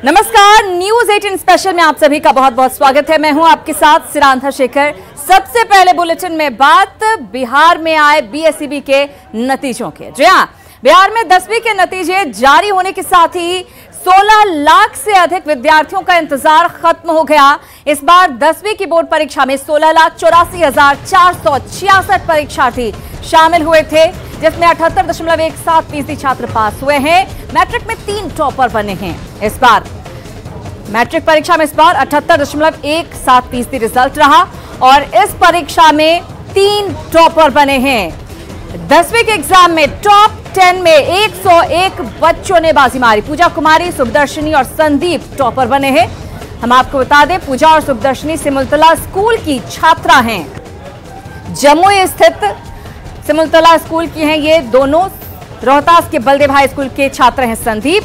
नमस्कार, news 18 special में आप सभी का बहुत बहुत स्वागत है। मैं हूं आपके साथ सिरांधा शेखर। सबसे पहले बुलेटिन में बात बिहार में आए बीएसईबी के नतीजों के। जी हां, बिहार में 10वीं के नतीजे जारी होने के साथ ही 16 लाख से अधिक विद्यार्थियों का इंतजार खत्म हो गया। इस बार 10वीं की बोर्ड परीक्षा में 16,84,466 परीक्षार्थी शामिल हुए थे, जिसमें 78.17% छात्र पास हुए हैं। मैट्रिक में 3 टॉपर बने हैं। इस बार मैट्रिक परीक्षा में 78.17% रिजल्ट रहा और इस परीक्षा में 3 टॉपर बने हैं। 10वीं के एग्जाम में टॉप 10 में 101 बच्चों ने बाजी मारी। पूजा कुमारी, सुखदर्शनी और संदीप टॉपर बने हैं। हम आपको बता दें, पूजा और सुखदर्शनी सिमुलतला स्कूल की छात्रा हैं। जमुई स्थित सिमुलतला स्कूल की हैं ये दोनों। रोहतास के बलदेव हाई स्कूल के छात्र हैं संदीप।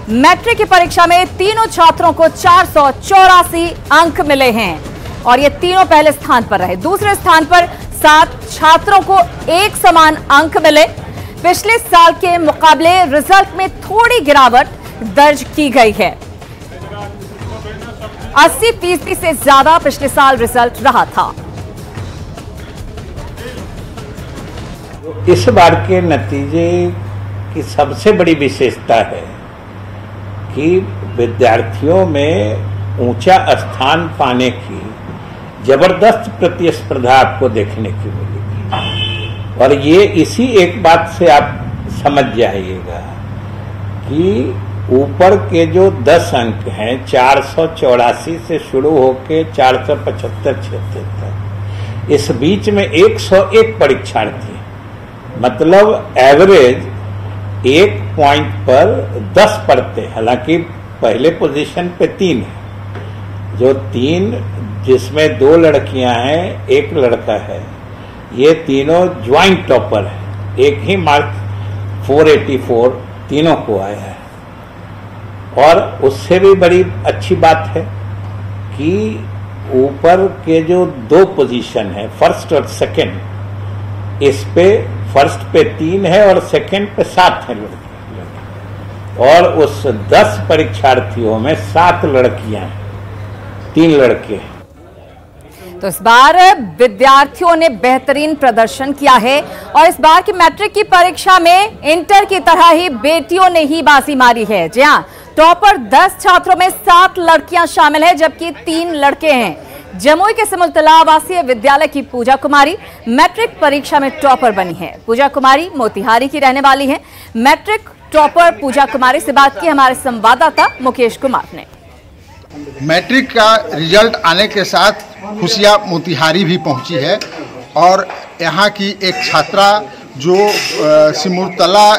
मैट्रिक की परीक्षा में तीनों छात्रों को 484 अंक मिले हैं और ये तीनों पहले स्थान पर रहे। दूसरे स्थान पर 7 छात्रों को एक समान अंक मिले। पिछले साल के मुकाबले रिजल्ट में थोड़ी गिरावट दर्ज की गई है। 80% से ज्यादा पिछले साल रिजल्ट रहा था। इस बार के नतीजे की सबसे बड़ी विशेषता है कि विद्यार्थियों में ऊंचा स्थान पाने की जबरदस्त प्रतिस्पर्धा आपको देखने की मिलेगी। और ये इसी एक बात से आप समझ जाइएगा कि ऊपर के जो 10 अंक हैं 484 से शुरू होके 475-76 तक, इस बीच में 101 परीक्षार्थी, मतलब एवरेज 1 पॉइंट पर 10 पढ़ते। हालांकि पहले पोजीशन पे 3 है, जो 3 जिसमें 2 लड़कियां हैं 1 लड़का है, ये तीनों ज्वाइंट टॉपर है। एक ही मार्क 484 तीनों को आया है। और उससे भी बड़ी अच्छी बात है कि ऊपर के जो 2 पोजीशन है, फर्स्ट और सेकंड, इस पे फर्स्ट पे 3 है और सेकंड पे 7 है लड़के। और उस 10 परीक्षार्थियों में 7 लड़कियां हैं, 3 लड़के हैं। तो इस बार विद्यार्थियों ने बेहतरीन प्रदर्शन किया है और इस बार की मैट्रिक की परीक्षा में इंटर की तरह ही बेटियों ने ही बाजी मारी है। जी हां, टॉपर 10 छात्रों में 7 लड़कियां शामिल है, जबकि 3 लड़के हैं। जमुई के सिमुलतला आवासीय विद्यालय की पूजा कुमारी मैट्रिक परीक्षा में टॉपर बनी है। पूजा कुमारी मोतिहारी की रहने वाली है। मैट्रिक टॉपर पूजा कुमारी से बात की हमारे संवाददाता मुकेश कुमार ने। मैट्रिक का रिजल्ट आने के साथ खुशियां मोतिहारी भी पहुंची है और यहाँ की एक छात्रा जो सिमुलतला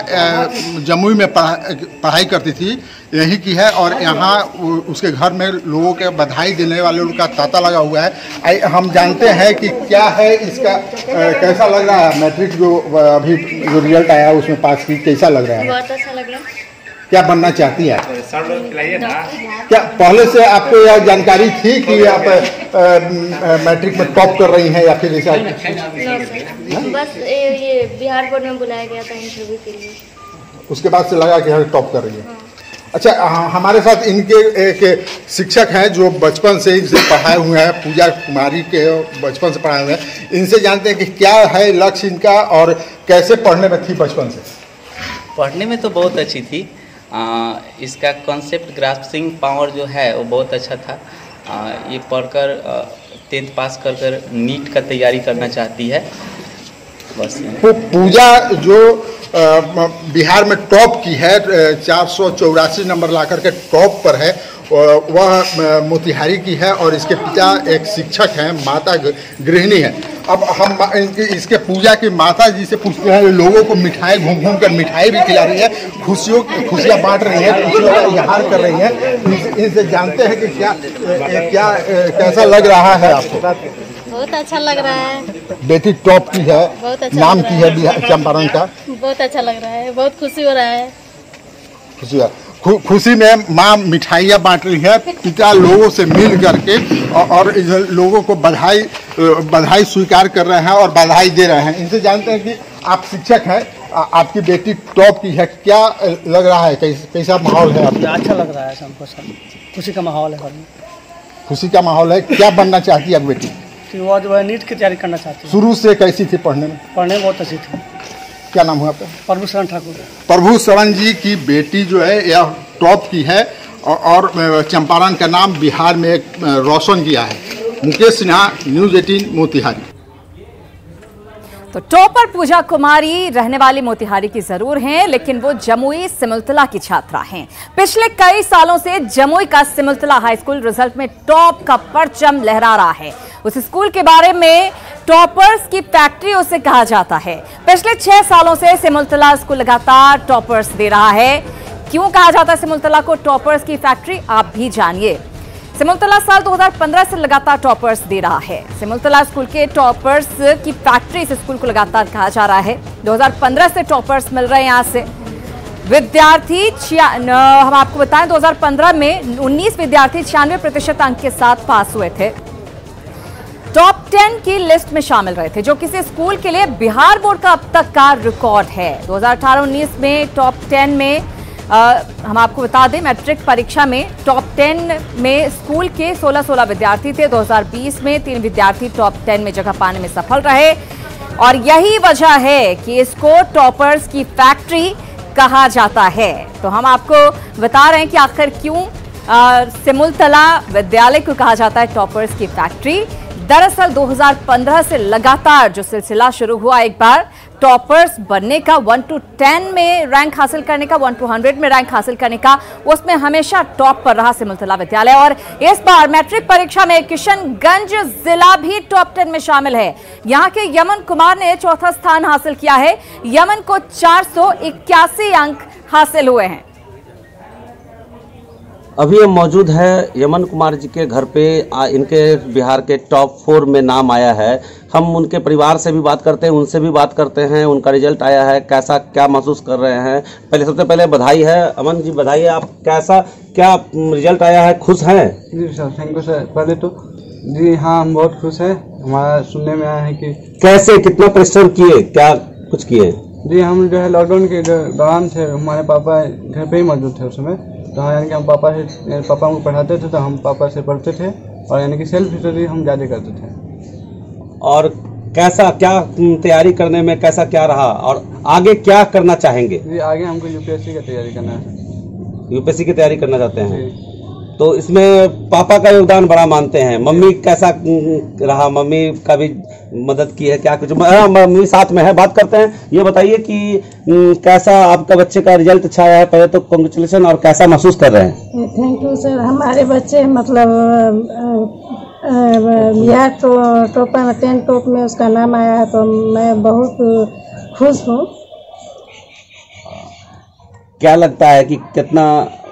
जमुई में पढ़ाई करती थी, यही की है और यहाँ उसके घर में लोगों के बधाई देने वाले लोगों का तांता लगा हुआ है। हम जानते हैं कि क्या है इसका, कैसा लग रहा है मैट्रिक जो अभी जो रिजल्ट आया उसमें पास की, कैसा लग रहा है? बहुत अच्छा लग रहा है। क्या बनना चाहती है? क्या पहले से आपको यह जानकारी थी कि आप मैट्रिक में टॉप कर रही हैं या फिर ऐसा? बस ये बिहार बोर्ड में बुलाया गया था इंटरव्यू के लिए, उसके बाद से लगा कि टॉप कर रही है। अच्छा, हमारे साथ इनके एक शिक्षक हैं जो बचपन से इनसे पढ़ाए हुए हैं, पूजा कुमारी के बचपन से पढ़ाए हुए हैं। इनसे जानते हैं कि क्या है लक्ष्य इनका और कैसे पढ़ने में थी बचपन से? पढ़ने में तो बहुत अच्छी थी। इसका कॉन्सेप्ट ग्रास्पिंग पावर जो है वो बहुत अच्छा था। ये पढ़कर 10th पास कर नीट का तैयारी करना चाहती है। बस पूजा जो बिहार में टॉप की है, 484 नंबर लाकर के टॉप पर है, वह मोतिहारी की है और इसके पिता एक शिक्षक हैं, माता गृहिणी है। अब हम इसके पूजा की माता जी से पूछते हैं, लोगों को मिठाई घूम कर मिठाई भी खिला रही है, खुशियाँ बांट रही है, खुशियों का इजहार कर रही है। इनसे जानते हैं कि क्या कैसा लग रहा है आपको? बहुत अच्छा लग रहा है। बेटी टॉप की है, बहुत अच्छा नाम की है बिहार चंपारण का। बहुत अच्छा लग रहा है, बहुत खुशी हो रहा है। खुशी में माँ मिठाइयाँ बांट रही है, पिता लोगों से मिल करके और लोगों को बधाई स्वीकार कर रहे हैं और बधाई दे रहे हैं। इनसे जानते हैं कि आप शिक्षक हैं, आपकी बेटी टॉप की है, क्या लग रहा है, कैसा माहौल है आपका? अच्छा लग रहा है हमको, सब खुशी का माहौल है। खुशी का माहौल है। क्या बनना चाहती है आप बेटी? वो जो है नीट की तैयारी करना चाहती है। शुरू से कैसी थी पढ़ने में? पढ़ने में बहुत अच्छी थी। क्या नाम है आपका? प्रभु शरण ठाकुर। प्रभु शरण जी की बेटी जो है यह टॉप की है और चंपारण का नाम बिहार में रोशन किया है। मुकेश सिन्हा, न्यूज़ 18 मोतिहारी। तो टॉपर पूजा कुमारी रहने वाली मोतिहारी की जरूर हैं, लेकिन वो जमुई सिमुलतला की छात्रा हैं। पिछले कई सालों से जमुई का सिमुलतला हाई स्कूल रिजल्ट में टॉप का परचम लहरा रहा है। उस स्कूल के बारे में टॉपर्स की फैक्ट्री उसे कहा जाता है। पिछले 6 सालों से सिमुलतला स्कूल लगातार टॉपर्स दे रहा है। क्यों कहा जाता है सिमुलतला को टॉपर्स की फैक्ट्री, आप भी जानिए। सिमुलतला साल 2015 से लगातार टॉपर्स दे रहा है। सिमुलतला स्कूल के टॉपर्स की फैक्ट्री इस स्कूल को लगातार कहा जा रहा है। 2015 से टॉपर्स मिल रहे हैं यहां से। विद्यार्थी हम आपको बताएं 2015 में 19 विद्यार्थी 96% अंक के साथ पास हुए थे। टॉप 10 की लिस्ट में शामिल रहे थे, जो किसी स्कूल के लिए बिहार बोर्ड का अब तक का रिकॉर्ड है। 2018-19 में टॉप 10 में हम आपको बता दें मैट्रिक परीक्षा में टॉप 10 में स्कूल के 16 विद्यार्थी थे। 2020 में 3 विद्यार्थी टॉप 10 में जगह पाने में सफल रहे और यही वजह है कि इसको टॉपर्स की फैक्ट्री कहा जाता है। तो हम आपको बता रहे हैं कि आखिर क्यों सिमुलतला विद्यालय को कहा जाता है टॉपर्स की फैक्ट्री। दरअसल 2015 से लगातार जो सिलसिला शुरू हुआ, एक बार टॉपर्स बनने का 1 to 10 में रैंक हासिल करने का, 1 to 100 में रैंक हासिल करने का, उसमें हमेशा टॉप पर रहा सिमुलतला विद्यालय। और इस बार मैट्रिक परीक्षा में किशनगंज जिला भी टॉप 10 में शामिल है। यहाँ के यमन कुमार ने 4था स्थान हासिल किया है। यमन को 481 अंक हासिल हुए हैं। अभी हम मौजूद है यमन कुमार जी के घर पे। इनके बिहार के टॉप 4 में नाम आया है। हम उनके परिवार से भी बात करते हैं, उनसे भी बात करते हैं। उनका रिजल्ट आया है, कैसा क्या महसूस कर रहे हैं। सबसे पहले बधाई है अमन जी, बधाई है। आप कैसा क्या रिजल्ट आया है, खुश हैं? जी सर, थैंक यू सर। पहले तो जी हाँ, हम बहुत खुश हैं। हमारा सुनने में आया है कि कैसे कितना परिश्रम किए, क्या कुछ किए? जी हम जो है लॉकडाउन के दौरान थे, हमारे पापा घर पे ही मौजूद थे उस समय। तो यानी कि हम पापा को पढ़ाते थे, तो हम पापा से पढ़ते थे और यानी कि सेल्फ स्टडी हम ज़्यादा करते थे। और कैसा क्या तैयारी करने में कैसा क्या रहा और आगे क्या करना चाहेंगे? जी आगे हमको यूपीएससी की तैयारी करना है। यूपीएससी की तैयारी करना चाहते हैं, तो इसमें पापा का योगदान बड़ा मानते हैं। मम्मी कैसा रहा, मम्मी का भी मदद की है क्या कुछ? मम्मी साथ में है, बात करते हैं। ये बताइए कि कैसा आपका बच्चे का रिजल्ट अच्छा आया है, पहले तो कांग्रेचुलेशन, और कैसा महसूस कर रहे हैं? Thank you sir. हमारे बच्चे मतलब बिहार टॉपर में 10 टॉप में उसका नाम आया है, तो मैं बहुत खुश हूँ। क्या लगता है कि कितना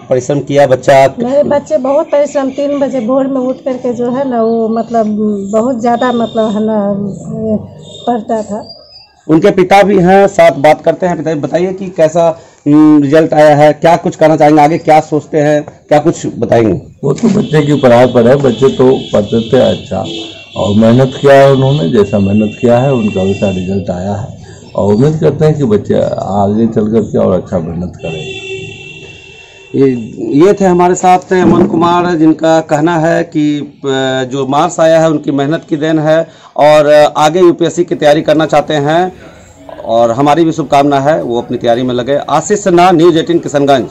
परिश्रम किया बच्चा? मेरे बच्चे बहुत परिश्रम, 3 बजे भोर में उठ करके जो है ना वो मतलब बहुत ज़्यादा मतलब है ना पढ़ता था। उनके पिता भी हैं, साथ बात करते हैं। पिता बताइए कि कैसा रिजल्ट आया है, क्या कुछ करना चाहेंगे, आगे क्या सोचते हैं, क्या कुछ बताएंगे? वो तो बच्चे की पढ़ाई पर है, बच्चे तो पढ़ते थे अच्छा और मेहनत किया है उन्होंने, जैसा मेहनत किया है उनका वैसा रिजल्ट आया है और उम्मीद करते हैं कि बच्चे आगे चल कर के और अच्छा मेहनत करेंगे। ये थे हमारे साथ अमन कुमार, जिनका कहना है कि जो मार्क्स आया है उनकी मेहनत की देन है और आगे यूपीएससी की तैयारी करना चाहते हैं और हमारी भी शुभकामना है वो अपनी तैयारी में लगे। आशीष सिन्हा, न्यूज़ 18 किशनगंज।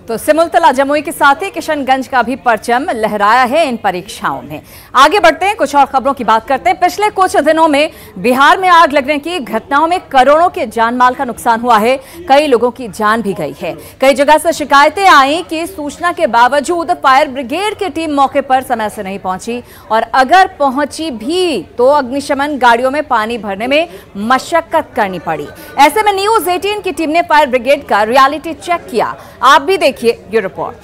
तो सिमुलतला जमुई के साथ ही किशनगंज का भी परचम लहराया है इन परीक्षाओं में। आगे बढ़ते हैं, कुछ और खबरों की बात करते हैं। पिछले कुछ दिनों में बिहार में आग लगने की घटनाओं में करोड़ों के जान माल का नुकसान हुआ है, कई लोगों की जान भी गई है। कई जगह से शिकायतें आई कि सूचना के बावजूद फायर ब्रिगेड की टीम मौके पर समय से नहीं पहुंची और अगर पहुंची भी तो अग्निशमन गाड़ियों में पानी भरने में मशक्कत करनी पड़ी। ऐसे में न्यूज़ 18 की टीम ने फायर ब्रिगेड का रियलिटी चेक किया। आप भी देखिए ये रिपोर्ट।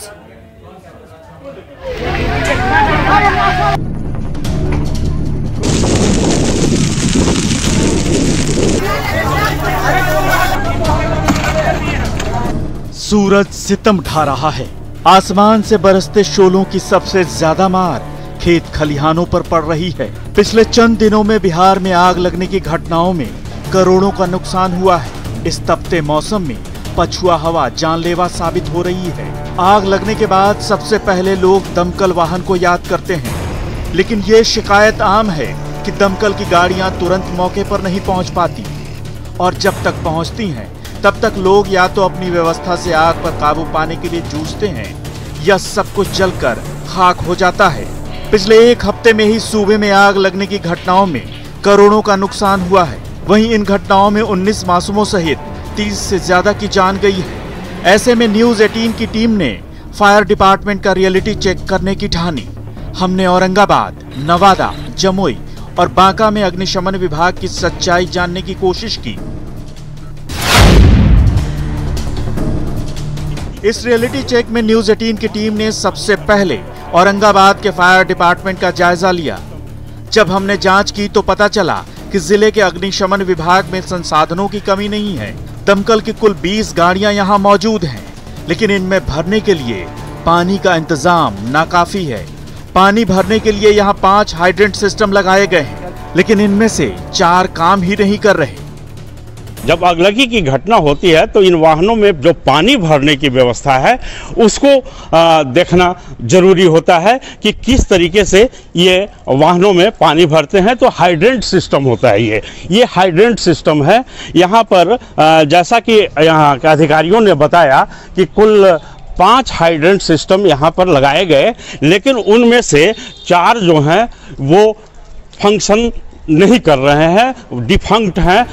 सूरज सितम ढा रहा है, आसमान से बरसते शोलों की सबसे ज्यादा मार खेत खलिहानों पर पड़ रही है। पिछले चंद दिनों में बिहार में आग लगने की घटनाओं में करोड़ों का नुकसान हुआ है। इस तपते मौसम में पछुआ हवा जानलेवा साबित हो रही है। आग लगने के बाद सबसे पहले लोग दमकल वाहन को याद करते हैं, लेकिन ये शिकायत आम है कि दमकल की गाड़ियां तुरंत मौके पर नहीं पहुंच पाती और जब तक पहुंचती हैं तब तक लोग या तो अपनी व्यवस्था से आग पर काबू पाने के लिए जूझते हैं या सब कुछ जलकर खाक हो जाता है। पिछले एक हफ्ते में ही सूबे में आग लगने की घटनाओं में करोड़ों का नुकसान हुआ है। वहीं इन घटनाओं में 19 मासूमों सहित 30 से ज्यादा की जान गई है। ऐसे में न्यूज 18 की टीम ने फायर डिपार्टमेंट का रियलिटी चेक करने की ठानी। हमने औरंगाबाद, नवादा, जमुई और बांका में अग्निशमन विभाग की सच्चाई जानने की कोशिश की। इस रियलिटी चेक में न्यूज 18 की टीम ने सबसे पहले औरंगाबाद के फायर डिपार्टमेंट का जायजा लिया। जब हमने जांच की तो पता चला कि जिले के अग्निशमन विभाग में संसाधनों की कमी नहीं है। दमकल की कुल 20 गाड़ियां यहां मौजूद हैं, लेकिन इनमें भरने के लिए पानी का इंतजाम नाकाफी है। पानी भरने के लिए यहां 5 हाइड्रेंट सिस्टम लगाए गए हैं, लेकिन इनमें से 4 काम ही नहीं कर रहे। जब अगलगी की घटना होती है तो इन वाहनों में जो पानी भरने की व्यवस्था है उसको देखना जरूरी होता है कि किस तरीके से ये वाहनों में पानी भरते हैं। तो हाइड्रेंट सिस्टम होता है, ये हाइड्रेंट सिस्टम है। यहाँ पर जैसा कि यहाँ के अधिकारियों ने बताया कि कुल 5 हाइड्रेंट सिस्टम यहाँ पर लगाए गए, लेकिन उनमें से 4 जो हैं वो फंक्शन नहीं कर रहे हैं, डिफंक्ट हैं।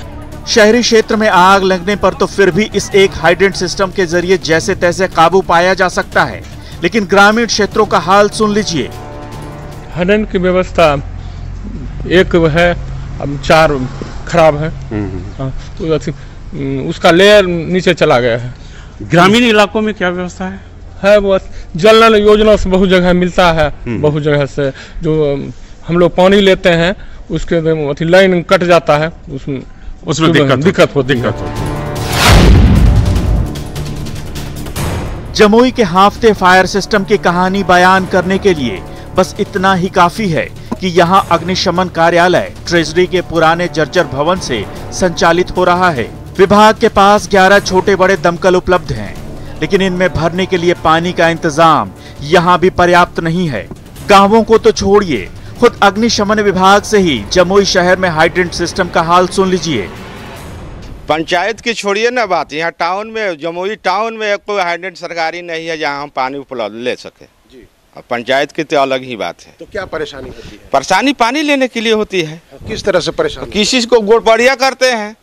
शहरी क्षेत्र में आग लगने पर तो फिर भी इस एक हाइड्रेंट सिस्टम के जरिए जैसे तैसे काबू पाया जा सकता है, लेकिन ग्रामीण क्षेत्रों का हाल सुन लीजिए। हाइड्रेंट की व्यवस्था एक है, अब 4 खराब है। उसका लेयर नीचे चला गया है। ग्रामीण इलाकों में क्या व्यवस्था है वो जल नल योजना से बहुत जगह मिलता है, बहुत जगह से जो हम लोग पानी लेते हैं उसके लाइन कट जाता है, उसमें दिक्कत होती है। जमुई के हाफते फायर सिस्टम की कहानी बयान करने के लिए बस इतना ही काफी है कि यहां अग्निशमन कार्यालय ट्रेजरी के पुराने जर्जर भवन से संचालित हो रहा है। विभाग के पास 11 छोटे बड़े दमकल उपलब्ध हैं, लेकिन इनमें भरने के लिए पानी का इंतजाम यहां भी पर्याप्त नहीं है। गांवों को तो छोड़िए, खुद अग्निशमन विभाग से ही जमुई शहर में हाइड्रेंट सिस्टम का हाल सुन लीजिए। पंचायत की छोड़िए ना बात, यहाँ टाउन में, जमुई टाउन में कोई हाइड्रेंट सरकारी नहीं है जहाँ हम पानी उपलब्ध ले सके जी। अब पंचायत की तो अलग ही बात है। तो क्या परेशानी होती है? परेशानी पानी लेने के लिए होती है। किस तरह से परेशानी? किसी को गोड़पड़िया करते हैं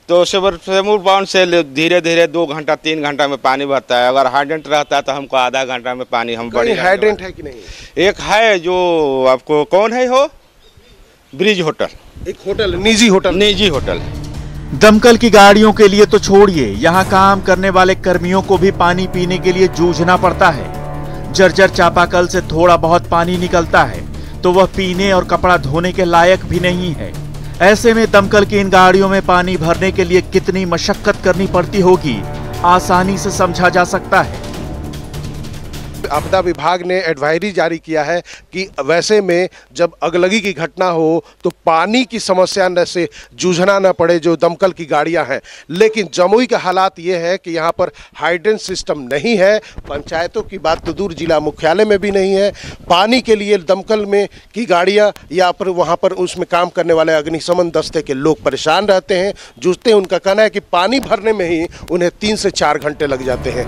तो सेमूर बाउंड से धीरे धीरे 2 घंटा 3 घंटा में पानी भरता है। अगर हाइड्रेंट रहता है तो हमको आधा घंटा में पानी हम बड़ी। हाइड्रेंट है कि नहीं? एक है जो आपको कौन है, हो ब्रिज होटल, एक होटल, निजी होटल। दमकल की गाड़ियों के लिए तो छोड़िए, यहाँ काम करने वाले कर्मियों को भी पानी पीने के लिए जूझना पड़ता है। जर्जर चापाकल से थोड़ा बहुत पानी निकलता है तो वह पीने और कपड़ा धोने के लायक भी नहीं है। ऐसे में दमकल की इन गाड़ियों में पानी भरने के लिए कितनी मशक्कत करनी पड़ती होगी, आसानी से समझा जा सकता है। आपदा विभाग ने एडवाइजरी जारी किया है कि वैसे में जब अगलगी की घटना हो तो पानी की समस्या न से जूझना न पड़े जो दमकल की गाड़ियां हैं। लेकिन जमुई का हालात ये है कि यहाँ पर हाइड्रेंट सिस्टम नहीं है। पंचायतों की बात तो दूर, जिला मुख्यालय में भी नहीं है। पानी के लिए दमकल में की गाड़ियां या पर वहाँ पर उसमें काम करने वाले अग्निशमन दस्ते के लोग परेशान रहते हैं, जूझते हैं। उनका कहना है कि पानी भरने में ही उन्हें 3 से 4 घंटे लग जाते हैं।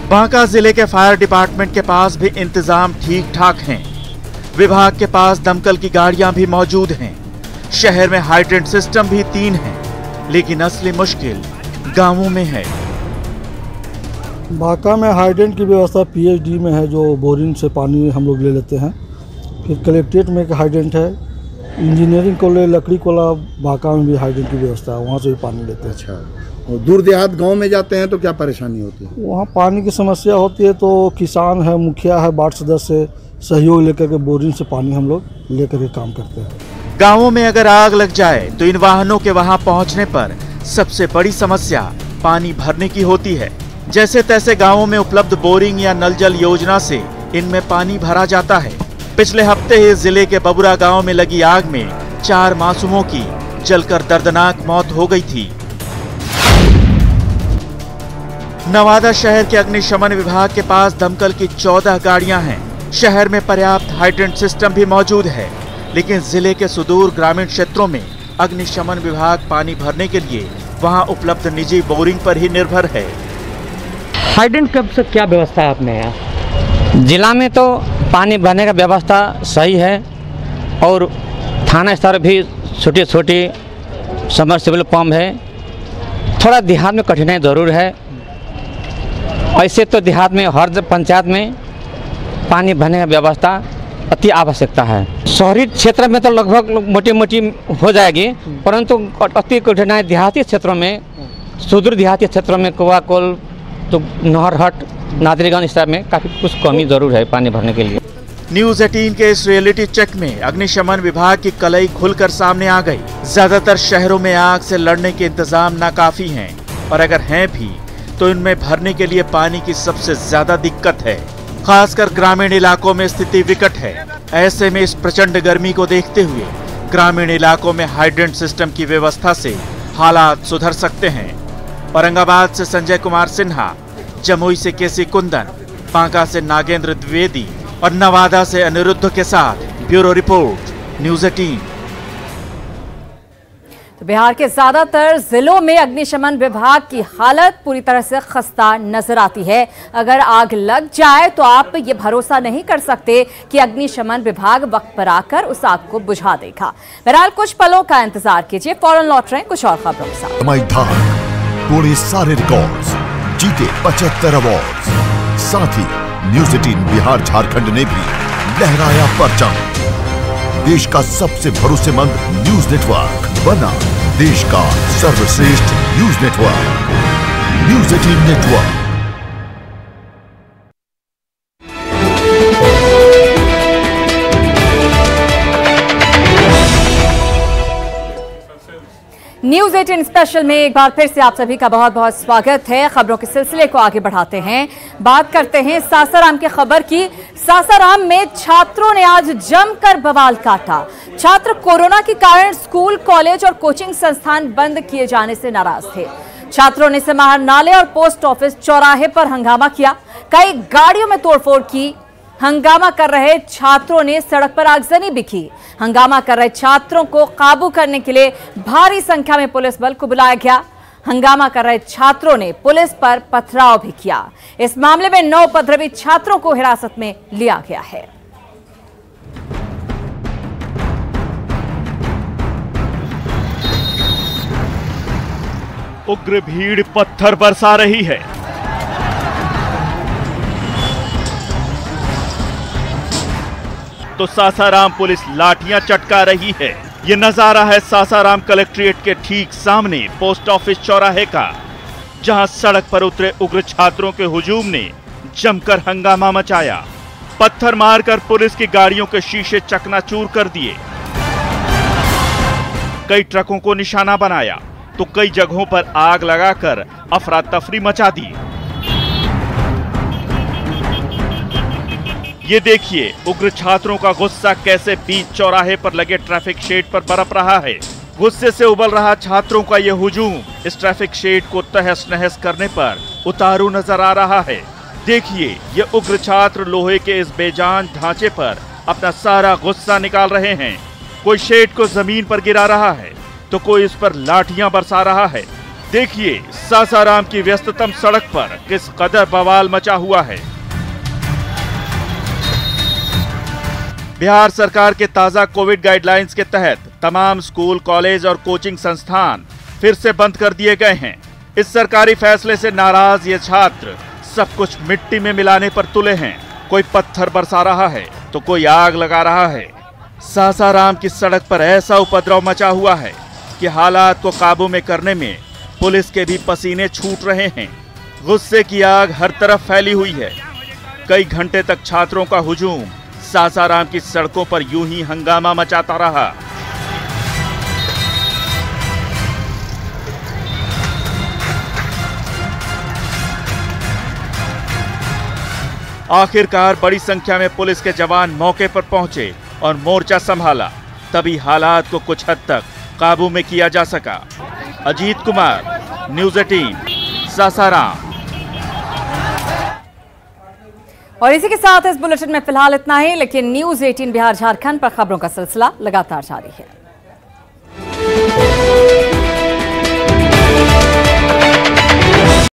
बांका जिले के फायर डिपार्टमेंट के पास भी इंतजाम ठीक ठाक हैं। विभाग के पास दमकल की गाड़ियां भी मौजूद हैं। शहर में हाइड्रेंट सिस्टम भी 3 हैं, लेकिन असली मुश्किल गांवों में है। बांका में हाइड्रेंट की व्यवस्था पीएचडी में है, जो बोरिंग से पानी हम लोग ले लेते हैं। फिर कलेक्ट्रेट में एक हाइड्रेंट है, इंजीनियरिंग कॉलेज लकड़ी कोला बांका में भी हाइड्रेंट की व्यवस्था है, वहाँ से भी पानी लेते हैं। अच्छा, और दूर देहात गांव में जाते हैं तो क्या परेशानी होती है? वहाँ पानी की समस्या होती है तो किसान है, मुखिया है, वार्ड सदस्य से सहयोग लेकर के बोरिंग से पानी हम लोग लेकर के काम करते हैं। गाँवों में अगर आग लग जाए तो इन वाहनों के वहाँ पहुँचने पर सबसे बड़ी समस्या पानी भरने की होती है। जैसे तैसे गाँवों में उपलब्ध बोरिंग या नल जल योजना से इनमें पानी भरा जाता है। पिछले हफ्ते ही जिले के बबुरा गांव में लगी आग में 4 मासूमों की जलकर दर्दनाक मौत हो गई थी। नवादा शहर के अग्निशमन विभाग के पास दमकल की 14 गाड़ियां हैं। शहर में पर्याप्त हाइड्रेंट सिस्टम भी मौजूद है, लेकिन जिले के सुदूर ग्रामीण क्षेत्रों में अग्निशमन विभाग पानी भरने के लिए वहां उपलब्ध निजी बोरिंग पर ही निर्भर है। हाइड्रेंट कब से क्या व्यवस्था है अपने यहाँ? जिला में तो पानी भरने का व्यवस्था सही है और थाना स्तर भी छोटी छोटी सबमर्सिबल पंप है। थोड़ा देहात में कठिनाई जरूर है। ऐसे तो देहात में हर पंचायत में पानी भरने का व्यवस्था अति आवश्यकता है। शहरी क्षेत्र में तो लगभग मोटी मोटी हो जाएगी, परंतु अति कठिनाई देहाती क्षेत्रों में, सुदूर देहाती क्षेत्रों में कुआकोल तो नहरहट नादरीगंज इस तरह में काफ़ी कुछ कमी जरूर है पानी भरने के लिए। न्यूज 18 के इस रियलिटी चेक में अग्निशमन विभाग की कलई खुलकर सामने आ गई। ज्यादातर शहरों में आग से लड़ने के इंतजाम नाकाफी हैं, और अगर हैं भी तो इनमें भरने के लिए पानी की सबसे ज्यादा दिक्कत है। खासकर ग्रामीण इलाकों में स्थिति विकट है। ऐसे में इस प्रचंड गर्मी को देखते हुए ग्रामीण इलाकों में हाइड्रेंट सिस्टम की व्यवस्था से हालात सुधर सकते हैं। औरंगाबाद से संजय कुमार सिन्हा, जमुई से केसी कुंदन, बांका से नागेंद्र द्विवेदी और नवादा से अनिरुद्ध के साथ ब्यूरो रिपोर्ट, न्यूज 18। तो बिहार के ज्यादातर जिलों में अग्निशमन विभाग की हालत पूरी तरह से खस्ता नजर आती है। अगर आग लग जाए तो आप ये भरोसा नहीं कर सकते कि अग्निशमन विभाग वक्त पर आकर उस आग को बुझा देगा। बहरहाल कुछ पलों का इंतजार कीजिए, फौरन लौट रहे हैं कुछ और खबरों के साथ। तोड़े सारे रिकॉर्ड्स, जीते 75 अवार्ड। साथ ही न्यूज 18 बिहार झारखंड ने भी लहराया परचम। देश का सबसे भरोसेमंद न्यूज नेटवर्क बना देश का सर्वश्रेष्ठ news network, news 18 network. News 18 special में एक बार फिर से आप सभी का बहुत बहुत स्वागत है। खबरों के सिलसिले को आगे बढ़ाते हैं, बात करते हैं सासाराम की खबर की। सासाराम में छात्रों ने आज जमकर बवाल काटा। छात्र कोरोना के कारण स्कूल, कॉलेज और कोचिंग संस्थान बंद किए जाने से नाराज थे। छात्रों ने समाहर नाले और पोस्ट ऑफिस चौराहे पर हंगामा किया। कई गाड़ियों में तोड़फोड़ की। हंगामा कर रहे छात्रों ने सड़क पर आगजनी भी की। हंगामा कर रहे छात्रों को काबू करने के लिए भारी संख्या में पुलिस बल को बुलाया गया। हंगामा कर रहे छात्रों ने पुलिस पर पथराव भी किया। इस मामले में 9 उपद्रवी छात्रों को हिरासत में लिया गया है। उग्र भीड़ पत्थर बरसा रही है। तो सासाराम पुलिस लाठियां चटका रही है। ये नजारा है सासाराम कलेक्ट्रेट के ठीक सामने पोस्ट ऑफिस चौराहे का, जहां सड़क पर उतरे उग्र छात्रों के हुजूम ने जमकर हंगामा मचाया। पत्थर मारकर पुलिस की गाड़ियों के शीशे चकनाचूर कर दिए। कई ट्रकों को निशाना बनाया तो कई जगहों पर आग लगाकर अफरा तफरी मचा दी। ये देखिए उग्र छात्रों का गुस्सा कैसे बीच चौराहे पर लगे ट्रैफिक शेड पर बरप रहा है। गुस्से से उबल रहा छात्रों का ये हुजूम इस ट्रैफिक शेड को तहस नहस करने पर उतारू नजर आ रहा है। देखिए ये उग्र छात्र लोहे के इस बेजान ढांचे पर अपना सारा गुस्सा निकाल रहे हैं। कोई शेड को जमीन पर गिरा रहा है तो कोई इस पर लाठियां बरसा रहा है। देखिए सासाराम की व्यस्ततम सड़क पर किस कदर बवाल मचा हुआ है। बिहार सरकार के ताजा कोविड गाइडलाइंस के तहत तमाम स्कूल, कॉलेज और कोचिंग संस्थान फिर से बंद कर दिए गए हैं। इस सरकारी फैसले से नाराज ये छात्र सब कुछ मिट्टी में मिलाने पर तुले हैं। कोई पत्थर बरसा रहा है तो कोई आग लगा रहा है। सासाराम की सड़क पर ऐसा उपद्रव मचा हुआ है कि हालात को काबू में करने में पुलिस के भी पसीने छूट रहे हैं। गुस्से की आग हर तरफ फैली हुई है। कई घंटे तक छात्रों का हुजूम सासाराम की सड़कों पर यूं ही हंगामा मचाता रहा। आखिरकार बड़ी संख्या में पुलिस के जवान मौके पर पहुंचे और मोर्चा संभाला। तभी हालात को कुछ हद तक काबू में किया जा सका। अजीत कुमार, न्यूज़ 18, सासाराम। और इसी के साथ इस बुलेटिन में फिलहाल इतना ही, लेकिन न्यूज़ 18 बिहार झारखंड पर खबरों का सिलसिला लगातार जारी है।